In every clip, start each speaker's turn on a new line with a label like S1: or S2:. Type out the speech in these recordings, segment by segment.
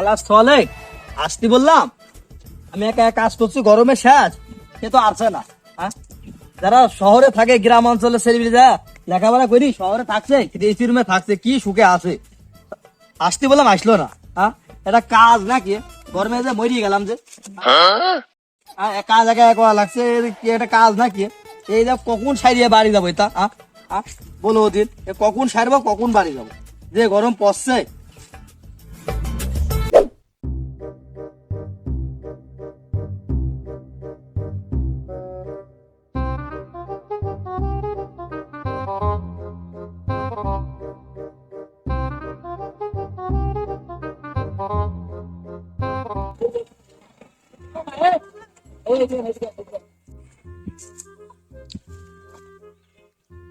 S1: শালা চলে আসতে বললাম, আমি একা কাজ করছি গরমে শেষ, সে তো আসছে না। হ্যাঁ, যারা শহরে থাকে গ্রাম অঞ্চলে ছেলেপিলে যা লেখাপড়া করি শহরে থাকছে, এসি রুমে থাকছে, কি সুখে আছে, আসতে বললাম আসলো না। হ্যাঁ, এটা কাজ নাকি? গরমে যে মরিয়ে গেলাম যে, কাজ একা করা লাগছে, কি এটা কাজ নাকি? এই যে কখন সারিয়ে বাড়ি যাবো এটা? বলো ওদিন কখন সারবো, কখন বাড়ি যাবো, যে গরম পড়ছে।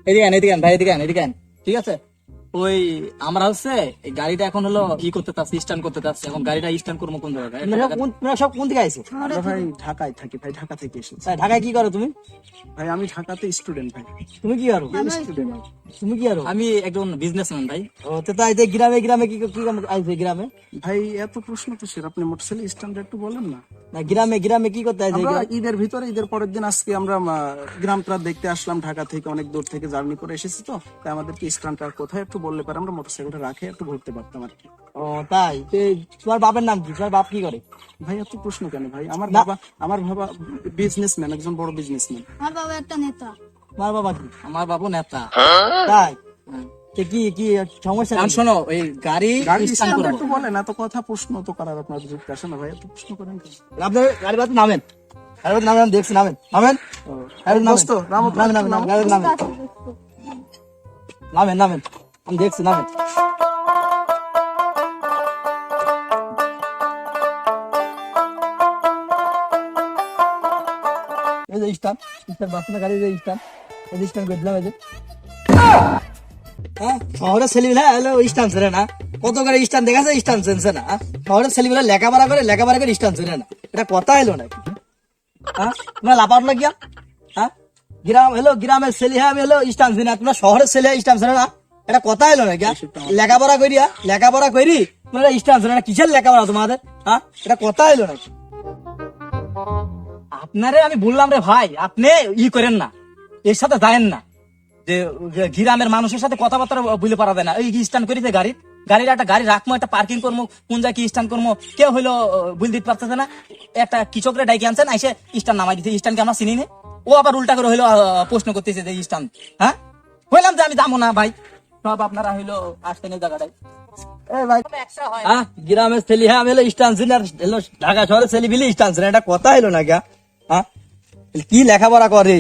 S1: এদিকে আন ভাই, এদিকে আন। ঠিক আছে, ওই আমরা হচ্ছে এই গাড়িটা এখন হলো করতে চাচ্ছি, স্ট্যান্ড করতে চাচ্ছি। এখন গাড়িটা স্ট্যান্ড করবো কোন জায়গায়? তোমরা সব কোন দিকে আইছো?
S2: আমরা ভাই ঢাকায় থাকি ভাই, ঢাকা থেকে এসেছি
S1: ঢাকায় কি করো তুমি?
S2: ভাই। আমি ঢাকাতে স্টুডেন্ট ভাই।
S1: তুমি কি করো?
S2: স্টুডেন্ট।
S1: তুমি কি করো? আমি একজন বিজনেসম্যান ভাই। ও তো তাই, গ্রামে গ্রামে কি কি কাম আইছে গ্রামে?
S2: ভাই এত প্রশ্ন তো স্যার, আপনি মোটরসাইকেল স্ট্যান্ড একটু বলেন না।
S1: না, গ্রামে গ্রামে কি করতে আইছে?
S2: আমরা ঈদের ভিতরে, ঈদের পরের দিন আজকে আমরা গ্রামটা দেখতে আসলাম। ঢাকা থেকে অনেক দূর থেকে জার্নি করে এসেছি, তো তাই আমাদেরকে স্ট্যান্ডটা কোথায় একটু বললে পারে আমরা মোটরসাইকেলটা রাখে একটু ঘুরতে পারতাম আর কি।
S1: ও তাই, তোমার বাপের নাম কি? তোমার বাপ কি করে?
S2: ভাই এত প্রশ্ন কেন ভাই? আমার বাবা বিজনেসম্যান, একজন বড় বিজনেসম্যান।
S3: আমার বাবা একটা নেতা।
S1: তোমার বাবা কি?
S4: আমার বাবু নেতা।
S1: তাই, কি কি সমস্যা?
S4: শোনো, এই গাড়ি
S2: স্ট্যান্ড একটু বলেন, এত কথা প্রশ্ন তো করার আপনার যুক্তি আসে না ভাই, এত প্রশ্ন করেন কেন?
S1: আপনার গাড়ি বাদ নামেন, গাড়ি বাদ নামেন, দেখছি নামেন, নামেন,
S2: দোস্ত,
S1: নামেন, নামেন, আমি দেখছি নামেন। এই যে স্ট্যান্ড, বাসনা গাড়ি যে স্ট্যান্ড, এই যে স্ট্যান্ড করে দিলাম। এই যে শহরের ছেলেগুলা হলো স্ট্যান্ড ছেড়ে না, কত করে স্ট্যান্ড দেখাচ্ছে, স্ট্যান্ড চেনছে না। শহরের ছেলেগুলা লেখাপড়া করে স্ট্যান্ড ছেড়ে না, এটা কথা এলো নাকি? তোমরা লাপাড়লো গিয়া? গ্রাম হলো গ্রামের ছেলে, আমি হলো স্ট্যান্ড ছেড়ে না, তোমরা শহরের ছেলে স্ট্যান্ড ছেড়ে না, এটা কথা এলো নাকি? লেখাপড়া করি তোমরা স্ট্যান্ড ছেড়ে না, কিসের লেখাপড়া তোমাদের? এটা কথা এলো নাকি? আপনারে আমি বললাম রে ভাই, আপনি করেন না, এর সাথে যায়েন না, যে গ্রামের মানুষের সাথে কথাবার্তা বলে পারা যায় না। এই স্ট্যান্ড করিতে গাড়ির একটা গাড়ি রাখবো, একটা পার্কিং করবো, কোন জায়গায় কি স্ট্যান্ড করবো কেউ হইলো বুঝ দিতে পারতেছে না। একটা কৃষকরে ডাইকে আনছেন, আইসে স্ট্যান্ড নামাই দিতে, স্ট্যান্ডকে আমরা চিনি না। ও আবার উল্টা করে হইলো প্রশ্ন করতেছে যে স্ট্যান্ড। বললাম যে আমি যাবো না ভাই, সব আপনারা হইলো আসতেন এই জায়গাটায়। গ্রামের ছেলে, আমি হলো স্ট্যান্ড ছিলেন, ঢাকা শহরের ছেলে বিলি স্ট্যান্ড ছিলেন, এটা কথা হইলো না গা? কি লেখাপড়া করে